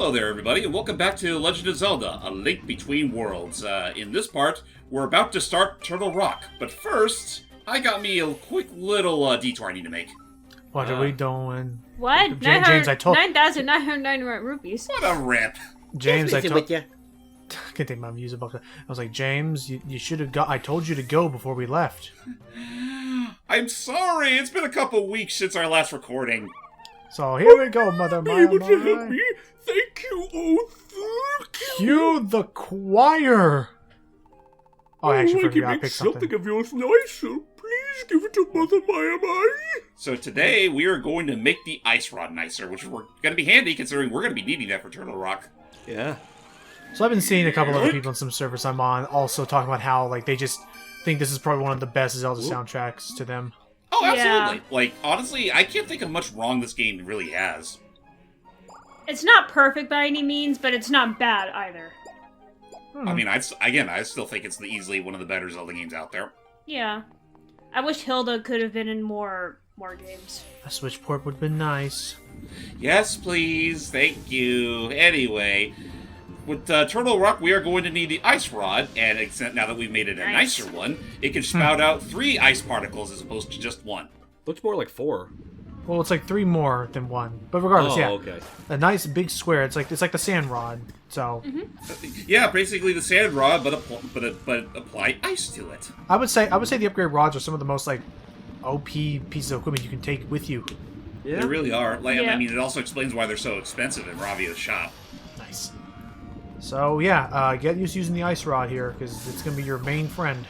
Hello there, everybody, and welcome back to Legend of Zelda, A Link Between Worlds. In this part, we're about to start Turtle Rock, but first, I got me a quick little detour I need to make. What are we doing? What? James, I told 9,991 rupees. What a rip! James, I told with you. I can't take my music box. I was like, James, you should have got. I told you to go before we left. I'm sorry, it's been a couple weeks since our last recording. So here we go, Mother Maya. Able to help me? Thank you, oh, thank you. Cue the choir. Oh, I actually forgot to make pick something of yours nicer. Please give it to Mother Maya. So today, we are going to make the ice rod nicer, which we're going to be handy considering we're going to be needing that for Turtle Rock. Yeah. So I've been seeing a couple other people in some servers I'm on also talking about how like they just think this is probably one of the best Zelda soundtracks to them. Oh, absolutely. Yeah. Like, honestly, I can't think of much wrong this game really has. It's not perfect by any means, but it's not bad either. I mean, I still think it's easily one of the better Zelda games out there. Yeah. I wish Hilda could have been in more games. A Switch port would have been nice. Yes, please. Thank you. Anyway, with Turtle Rock, we are going to need the ice rod, and now that we've made it a Nice. nicer one, it can spout out 3 ice particles as opposed to just 1. Looks more like 4. Well, it's like 3 more than 1, but regardless, yeah, okay. a nice big square. It's like the sand rod. So Yeah, basically the sand rod, but apply ice to it. I would say the upgrade rods are some of the most like OP pieces of equipment you can take with you. Yeah. They really are. Like, Yeah. I mean, it also explains why they're so expensive in Ravio's shop. Nice. So yeah, get used to using the ice rod here because it's gonna be your main friend.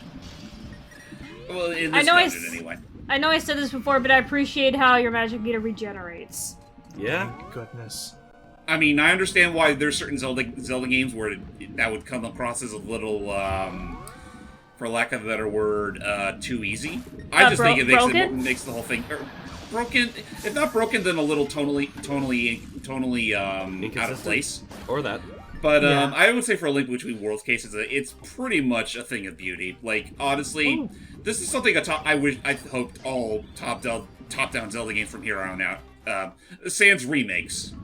Well, in I this know dungeon, anyway. I know I said this before, but I appreciate how your magic meter regenerates. Yeah. Thank goodness. I mean, I understand why there's certain Zelda games where that would come across as a little, for lack of a better word, too easy. I just think it makes the whole thing broken. If not broken, then a little tonally out of place. Or that. But Yeah. I would say for A Link Between Worlds case, it's pretty much a thing of beauty. Like, honestly, this is something I hoped all top-down Zelda games from here on out, sans remakes,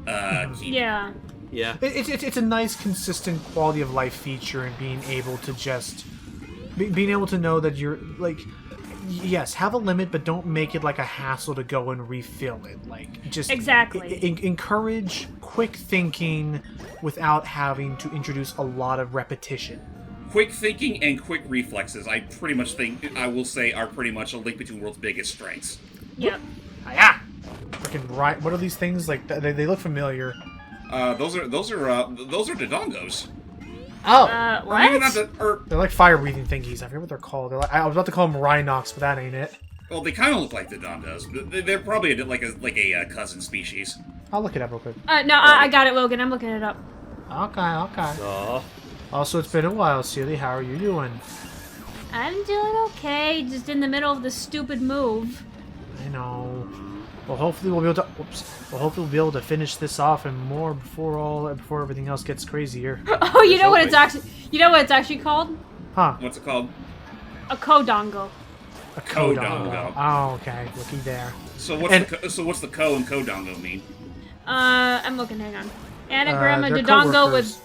keep. Yeah. Yeah. It's a nice, consistent quality of life feature, and being able to just being able to know that you're like, yes, have a limit, but don't make it like a hassle to go and refill it. Like, just Exactly. Encourage quick thinking without having to introduce a lot of repetition. Quick thinking and quick reflexes, I pretty much think, I will say, are pretty much A Link Between Worlds' biggest strengths. Yep. Ah! Freaking right! What are these things? Like they look familiar. Those are Dodongos. Oh, Or maybe not What? they're like fire breathing thingies. I forget what they're called. They're like, I was about to call them Rhinox, but that ain't it. well, they kind of look like Dodongos, but they're probably like a cousin species. I'll look it up real quick. No, I got it, Logan. I'm looking it up. Okay. Also, it's been a while, Seely. How are you doing? I'm doing okay, just in the middle of the stupid move. I know. Well, hopefully we'll be able to. Hopefully we'll be able to finish this off and more before everything else gets crazier. Oh, you know what it's actually called? Huh? What's it called? A Kodongo. A Kodongo. Oh, okay. Looky there. So what's the ko and Kodongo mean? I'm looking, hang on. Anagram of they're Dodongo coworkers. with...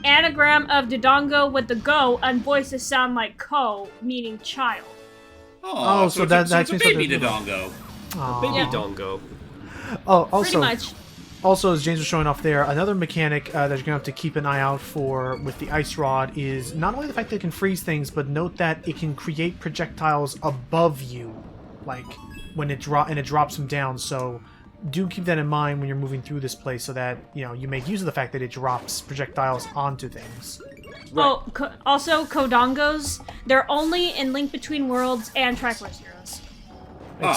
anagram of Dodongo with the go, and voices sound like ko, meaning child. Oh, so it's that a means baby that they're- Dodongo. Aw. Baby Yeah. Dongo. Oh, Pretty also, much. Also, as James was showing off there, another mechanic that you're going to have to keep an eye out for with the ice rod is not only the fact that it can freeze things, but note that it can create projectiles above you, like when it drops them down. So do keep that in mind when you're moving through this place, so that you make use of the fact that it drops projectiles onto things. Right. Oh, also, Kodongos, they're only in Link Between Worlds and Trackless Heroes. Oh, okay,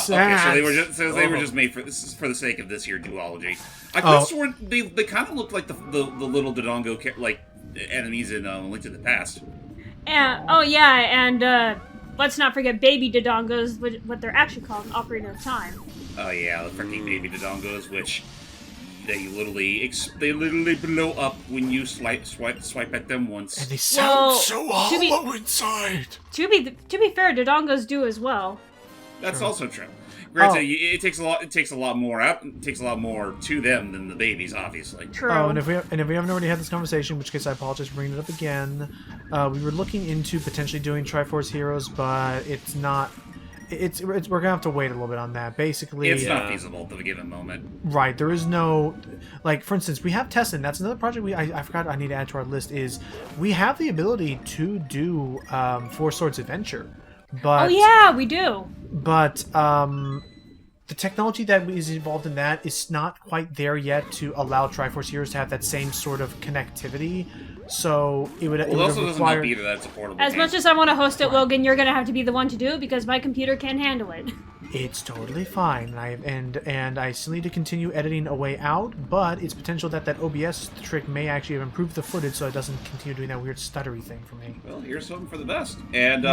so they were Oh. just made for the sake of this here duology. I could have sworn they kind of looked like the little Dodongo enemies in Link to the Past. And let's not forget Baby Dodongos, what they're actually called in Ocarina of Time. Oh yeah, the freaking baby Dodongos, which they literally blow up when you swipe at them once. And they sound Well, so to be- hollow inside. To be fair, Dodongos do as well. That's also true. Granted, it takes a lot. It takes a lot more out. It takes a lot more to them than the babies, obviously. True. Oh, and if we haven't already had this conversation, in which case I apologize for bringing it up again. We were looking into potentially doing Triforce Heroes, but it's not. We're gonna have to wait a little bit on that. Basically, it's not feasible at the given moment. Right. There is no, like, for instance, we have Tessin. That's another project I forgot I need to add to our list. Is we have the ability to do Four Swords Adventure, but oh yeah, we do. But the technology that is involved in that is not quite there yet to allow Triforce Heroes to have that same sort of connectivity. So it would. Well, it also doesn't help either that it's a portable As game. much as I want to host it, Logan, you're gonna have to be the one to do it because my computer can't handle it. It's totally fine, and I still need to continue editing a way out, but it's potential that OBS trick may actually have improved the footage so it doesn't continue doing that weird stuttery thing for me. Well, here's something for the best. And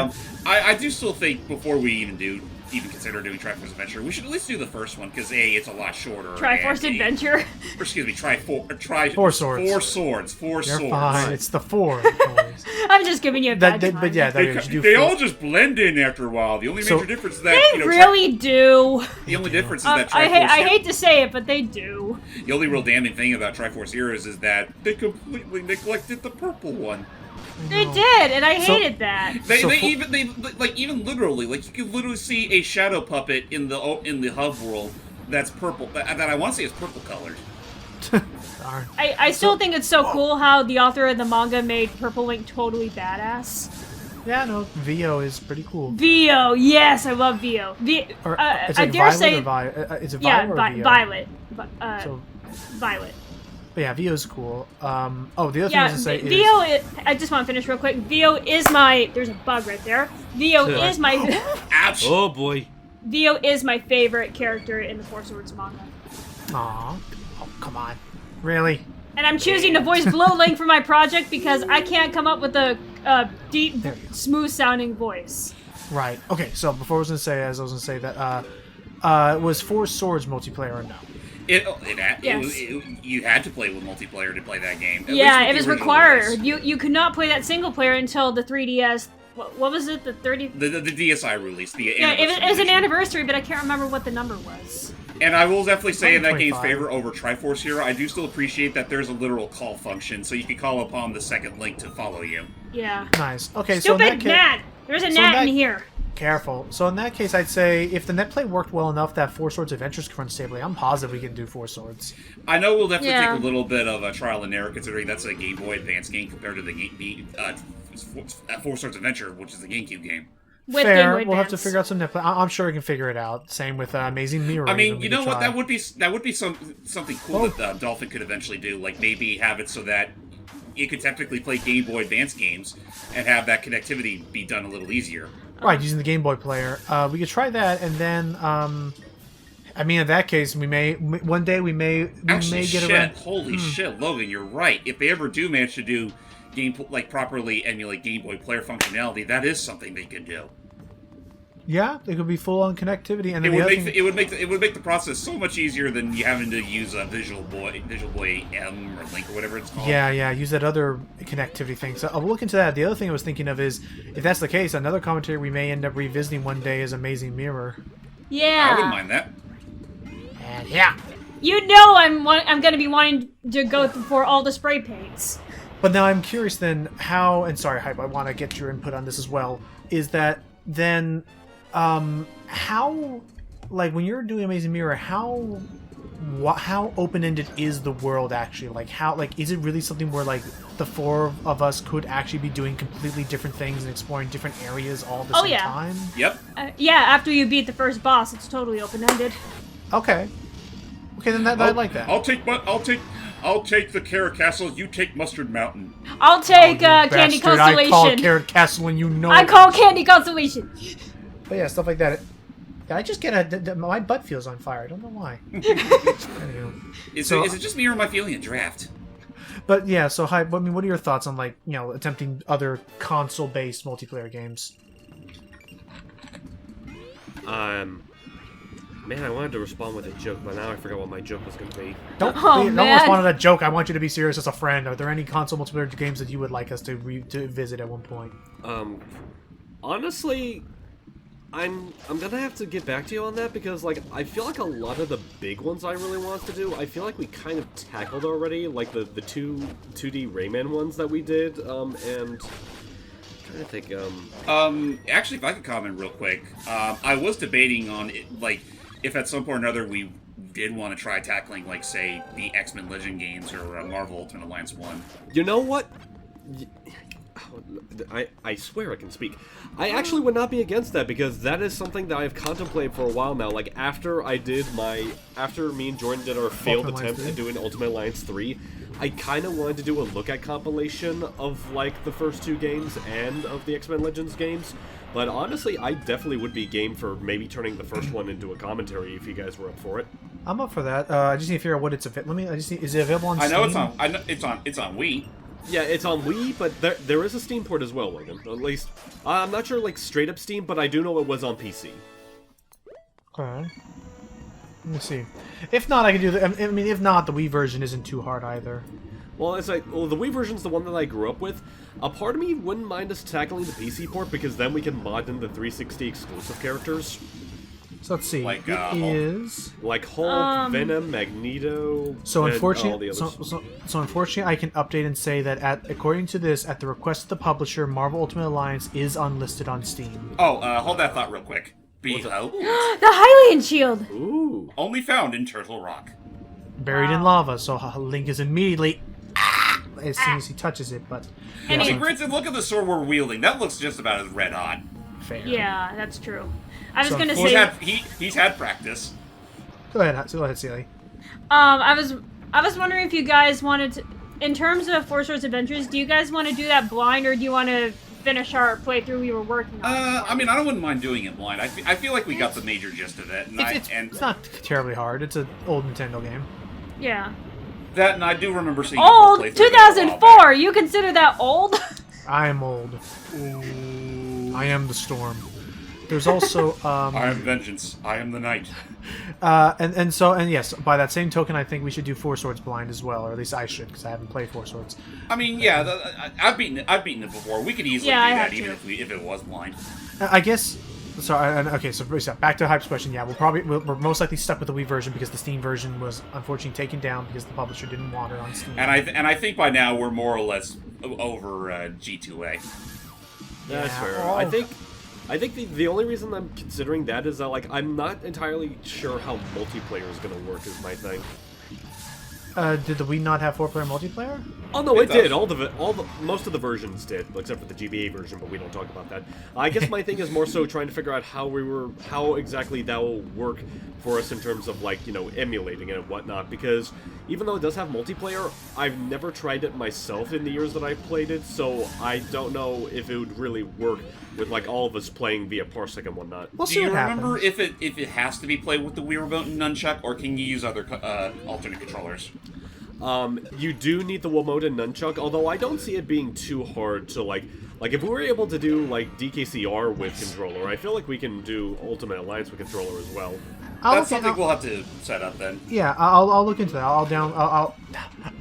I do still think before we even consider doing Triforce Adventure, we should at least do the first one because A, it's a lot shorter. Triforce Adventure. Or excuse me, Four Swords. Four Swords. Four You're swords. Fine. It's the four. Boys. I'm just giving you a bad time. But yeah, They all just blend in after a while. The only major difference is that They really do. The only difference is that I Triforce hate to say it, but they do. The only real damning thing about Triforce Heroes is that they completely neglected the purple one. They did, and I hated that. Even literally, like you can literally see a shadow puppet in the hub world that's purple. That I want to say is purple colored. I still think it's so cool how the author of the manga made Purple Link totally badass. Yeah, no, VO is pretty cool. VO, yes, I love VO. It's I like dare Violet say, or Violet? Is it yeah, Violet or VO? Violet. So, Violet. but yeah, VO is cool. The other thing I was Yeah, to say VO. is I just want to finish real quick. VO is my. There's a bug right there. VO is my. Ouch! Oh boy. VO is my favorite character in the Four Swords manga. Aw. Oh, come on. Really? And I'm choosing to voice Blow Link for my project because I can't come up with a deep, smooth-sounding voice. Right. Okay, so before I was going to say that, was Four Swords multiplayer or no? You had to play with multiplayer to play that game. Yeah, it was required. You could not play that single player until the 3DS. What was it? The 30. The DSi release. Yeah, it was an anniversary, but I can't remember what the number was. And I will definitely say in that game's favor over Triforce Hero, I do still appreciate that there's a literal call function, so you can call upon the second link to follow you. Yeah. Nice. Okay, so in that gnat! There's a gnat in here. Careful. So in that case, I'd say if the netplay worked well enough that Four Swords Adventures can run stably, I'm positive we can do Four Swords. I know we'll definitely take a little bit of a trial and error, considering that's a Game Boy Advance game compared to the Four Swords Adventure, which is the GameCube game. With Fair. Game Boy We'll have to Advance. figure out some netplay. I'm sure we can figure it out. Same with Amazing Mirror. I mean, you know what? That would be something cool that Dolphin could eventually do. Like maybe have it so that you could technically play Game Boy Advance games and have that connectivity be done a little easier. Right, using the Game Boy player. We could try that, and then, I mean, in that case, we may get around. Holy shit, Logan, you're right. If they ever do manage to do properly emulate Game Boy player functionality, that is something they could do. Yeah, it could be full-on connectivity, and then it would make the process so much easier than you having to use a Visual Boy M or Link or whatever it's called. Yeah, use that other connectivity thing. So I'll look into that. The other thing I was thinking of is, if that's the case, another commentary we may end up revisiting one day is Amazing Mirror. Yeah. I wouldn't mind that. And yeah. You know I'm going to be wanting to go for all the spray paints. But now I'm curious then how, and sorry, Hype, I want to get your input on this as well, is that then, how, like, when you're doing Amazing Mirror, how open-ended is the world actually? Like, how, like, is it really something where, like, the four of us could actually be doing completely different things and exploring different areas all at the same time? Yep. Yeah, after you beat the first boss, it's totally open-ended. Okay, then I like that. I'll take the Carrot Castle. You take Mustard Mountain. I'll take Candy Constellation. I call Carrot Castle, and you know. I call Candy Constellation. But yeah, stuff like that. I just get my butt feels on fire. I don't know why. Anyway. Is it just me or am I feeling a draft? But yeah, so Hype, I mean, what are your thoughts on, like, you know, attempting other console-based multiplayer games? Man, I wanted to respond with a joke, but now I forgot what my joke was going to be. Don't man. respond to that joke. I want you to be serious as a friend. Are there any console multiplayer games that you would like us to visit at one point? Honestly, I'm gonna have to get back to you on that because, like, I feel like a lot of the big ones I really want to do, I feel like we kind of tackled already, like the 2D Rayman ones that we did, and I'm trying to think, Actually, if I could comment real quick, I was debating on it, like, if at some point or another we did want to try tackling, like, say, the X-Men Legend games or Marvel Ultimate Alliance 1. You know what? I swear I can speak. I actually would not be against that because that is something that I've contemplated for a while now. Like after me and Jordan did our failed attempt at doing Ultimate Alliance 3, I kind of wanted to do a look at compilation of like the first 2 games and of the X-Men Legends games. But honestly, I definitely would be game for maybe turning the first one into a commentary if you guys were up for it. I'm up for that. I just need to figure out what it's available. Is it available on Steam? I know it's on Wii. Yeah, it's on Wii, but there is a Steam port as well, Logan. At least, I'm not sure, like, straight up Steam, but I do know it was on PC. Okay. Let me see. If not, I can do the... I mean, if not, the Wii version isn't too hard either. Well, it's like, the Wii version's the one that I grew up with. A part of me wouldn't mind us tackling the PC port, because then we can mod in the 360 exclusive characters. So let's see. Like, it is... Like Hulk, Venom, Magneto, so and unfortunately, all the others. So unfortunately, I can update and say that according to this, at the request of the publisher, Marvel Ultimate Alliance is unlisted on Steam. Oh, hold that thought real quick. Behold. The Hylian shield! Ooh. Only found in Turtle Rock. Buried in lava, so Link is immediately... as soon as he touches it, but... And I mean, granted, look at the sword we're wielding. That looks just about as red hot. Fair. Yeah, that's true. I was So gonna He's say... he's had practice. Go ahead, Celie. I was wondering if you guys wanted to... In terms of Four Swords Adventures, do you guys want to do that blind, or do you want to finish our playthrough we were working on? I mean, I wouldn't mind doing it blind. I feel like we got the major gist of it. And It's not terribly hard. It's an old Nintendo game. Yeah. That, and I do remember seeing Old? a full playthrough of it a while 2004! back. You consider that old? I am old. I am the storm. There's also I am vengeance. I am the knight. and yes, by that same token, I think we should do Four Swords blind as well, or at least I should, because I haven't played Four Swords. I mean, yeah, I've beaten it before. We could easily do that, even if it was blind. I guess. Sorry. Okay. So back to Hype's question. Yeah, we're most likely stuck with the Wii version because the Steam version was unfortunately taken down because the publisher didn't want it on Steam. And I think by now we're more or less over G2A. That's fair. Oh. I think the only reason I'm considering that is that, like, I'm not entirely sure how multiplayer is going to work is my thing. Did the Wii not have 4-player multiplayer? Oh no, it did. does. Most of the versions did, except for the GBA version, but we don't talk about that. I guess my thing is more so trying to figure out how exactly that will work for us in terms of, like, you know, emulating it and whatnot, because even though it does have multiplayer, I've never tried it myself in the years that I've played it, so I don't know if it would really work with, like, all of us playing via Parsec and whatnot. We'll Do see you what remember happens. if it has to be played with the Wii Remote and Nunchuck, or can you use other alternate controllers? You do need the Wiimote and Nunchuck, although I don't see it being too hard to, like if we were able to do, like, DKCR with controller, I feel like we can do Ultimate Alliance with controller as well. That's something we'll have to set up then. Yeah, I'll look into that.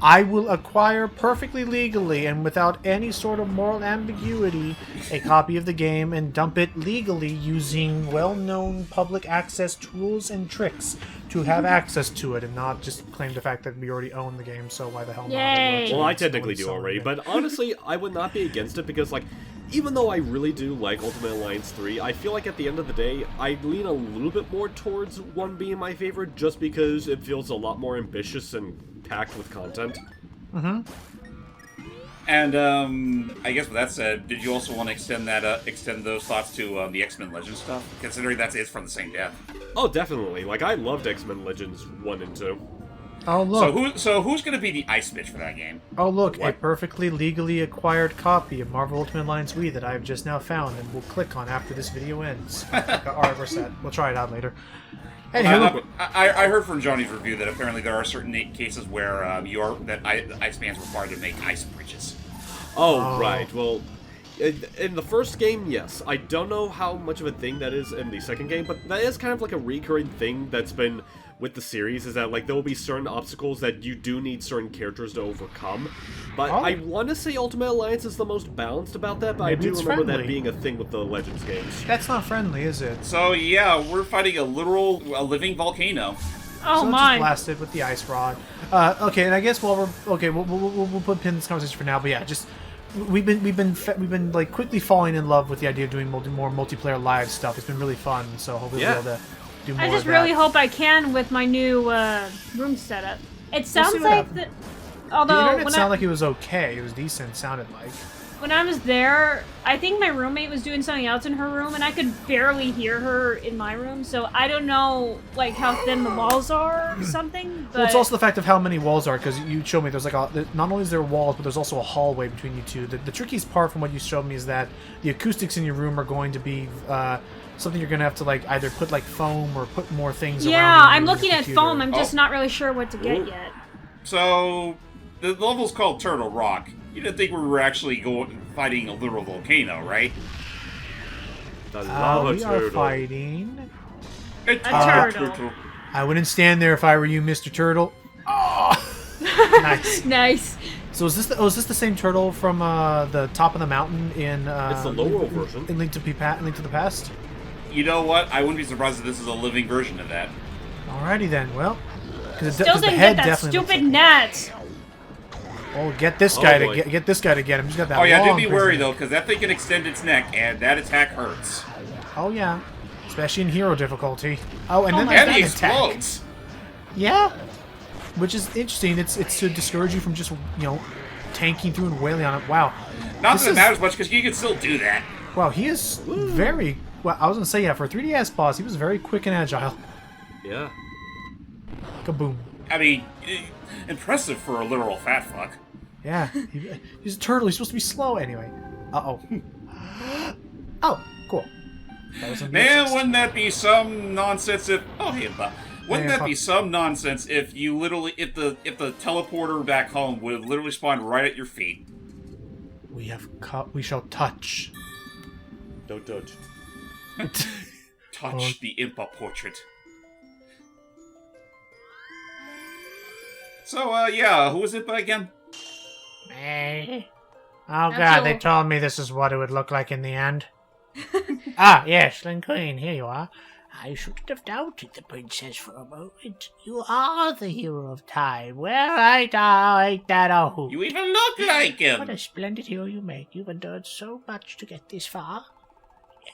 I will acquire perfectly legally and without any sort of moral ambiguity a copy of the game and dump it legally using well-known public access tools and tricks to have access to it and not just claim the fact that we already own the game, so why the hell not? Yay! Well, I technically do already, but honestly, I would not be against it because, like, even though I really do like Ultimate Alliance 3, I feel like at the end of the day, I lean a little bit more towards 1 being my favorite just because it feels a lot more ambitious and packed with content. Mm-hmm. And I guess with that said, did you also want to extend those thoughts to the X-Men Legends stuff? Considering it's from the same dev. Oh, definitely. Like, I loved X-Men Legends 1 and 2. Oh, look. So who's going to be the ice bitch for that game? Oh, look, What? a perfectly legally acquired copy of Marvel Ultimate Alliance Wii that I have just now found and will click on after this video ends. Alright, we're set. We'll try it out later. Anywho, I heard from Johnny's review that apparently there are certain cases where Iceman's required to make ice bridges. Oh, right. Well, in the first game, yes. I don't know how much of a thing that is in the second game, but that is kind of like a recurring thing that's been with the series is that, like, there will be certain obstacles that you do need certain characters to overcome. But I want to say Ultimate Alliance is the most balanced about that, but Maybe I do remember friendly. that being a thing with the Legends games. That's not friendly, is it? So yeah, we're fighting a living volcano. Oh So my! just blasted with the ice rod. Okay, and I guess while we'll put pin in this conversation for now. But yeah, just we've been like quickly falling in love with the idea of doing more multiplayer live stuff. It's been really fun. So hopefully we'll be able to do more. I just of that. really hope I can with my new room setup. It sounds what like happens. although The internet when sounded like it was okay. It was decent. Sounded like. when I was there, I think my roommate was doing something else in her room, and I could barely hear her in my room. So I don't know, like, how thin the walls are or something. But Well, it's also the fact of how many walls are, because you showed me there's like not only is there walls, but there's also a hallway between you two. The trickiest part from what you showed me is that the acoustics in your room are going to be something you're going to have to like either put like foam or put more things around. yeah, you I'm in your looking at computer. foam. I'm just not really sure what to get yet. So the level's called Turtle Rock. You didn't think we were actually fighting a literal volcano, right? The lava We are turtle. fighting. A turtle. I wouldn't stand there if I were you, Mr. Turtle. Oh, nice. Nice. So is this the same turtle from the top of the mountain in? It's the lower version. In Link to the Past. You know what? I wouldn't be surprised if this is a living version of that. Alrighty then. Well, because Still the didn't head get that definitely. stupid net. Oh, get this guy boy. to get this guy to get him. He's got that. Oh yeah, do long be prison worried neck. though, because that thing can extend its neck, and that attack hurts. Oh yeah, especially in hero difficulty. Oh, and then my there's And he that attack. explodes. Yeah, which is interesting. It's to discourage you from just tanking through and wailing on it. Wow. Not This that it is- matters much, because you can still do that. Wow, he is very. Well, I was gonna say for a 3DS boss, he was very quick and agile. Yeah. Kaboom. I mean, impressive for a literal fat fuck. Yeah, he's a turtle. He's supposed to be slow anyway. Uh oh. Oh, cool. That was Man, wouldn't that be some nonsense if... Oh, hey, wouldn't Yeah, that be some nonsense if you literally... If the teleporter back home would literally spawn right at your feet? We shall touch. Don't touch. Touch the Impa portrait. So, yeah, who was it again? Me. Oh That's god, they all. told me this is what it would look like in the end. Ah, yes, Lin Queen, here you are. I shouldn't have doubted the princess for a moment. You are the hero of time. Well, ain't that a hoot? You even look like What him! a splendid hero you make. You've endured so much to get this far.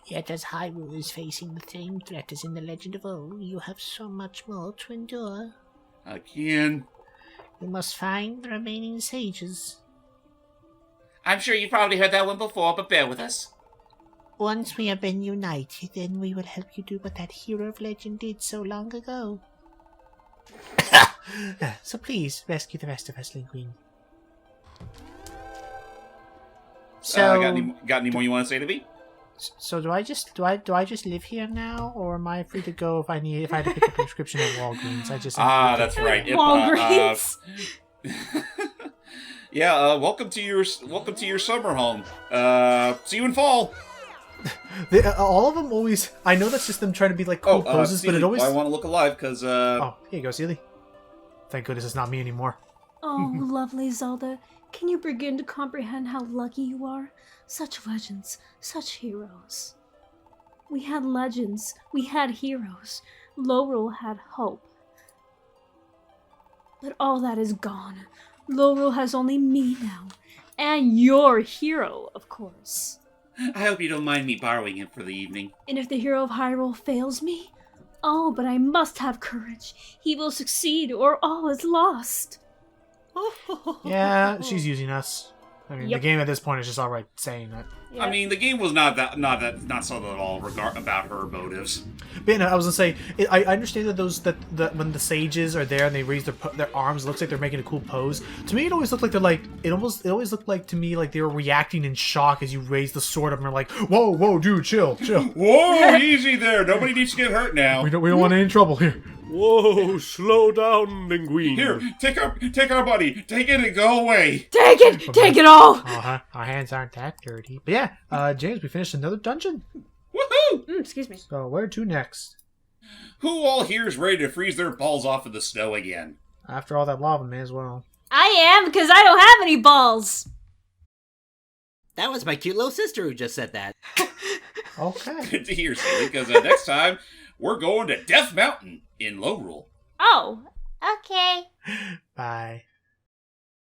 Yet as Hyrule is facing the same threat as in the legend of old, you have so much more to endure. Again. You must find the remaining sages. I'm sure you've probably heard that one before, but bear with us. Once we have been united, then we will help you do what that hero of legend did so long ago. So please, rescue the rest of us, Lin Queen. So, Got any more you want to say to me? so do I just live here now, or am I free to go if I had to pick up a prescription at Walgreens? That's right. Walgreens. Yeah, welcome to your summer home. See you in fall. All of them always. I know that's just them trying to be like cool poses, but it always. I want to look alive because. Oh, here you go, Seely. Thank goodness it's not me anymore. Oh, lovely Zelda, can you begin to comprehend how lucky you are? Such legends, such heroes. We had legends, we had heroes. Laurel had hope. But all that is gone. Laurel has only me now. And your hero, of course. I hope you don't mind me borrowing him for the evening. And if the hero of Hyrule fails me? Oh, but I must have courage. He will succeed, or all is lost. Yeah, she's using us. I mean, Yep. the game at this point is just alright saying that. I mean, the game was not subtle at all about her motives. But I was gonna say, I understand that when the sages are there and they raise their arms, it looks like they're making a cool pose. To me, it always looked like it always looked like to me like they were reacting in shock as you raise the sword up and they're like, whoa, dude, chill. Whoa, easy there. Nobody needs to get hurt now. We don't want any trouble here. Whoa, slow down, Linguine. Here, take our buddy. Take it and go away. Take it all. Our hands aren't that dirty. But yeah, James, we finished another dungeon. Woohoo! Excuse me. So where to next? Who all here is ready to freeze their balls off in the snow again? After all that lava, may as well. I am, because I don't have any balls. That was my cute little sister who just said that. Okay. Good to hear, Silly, because next time we're going to Death Mountain in Lowrule. Oh, okay. Bye.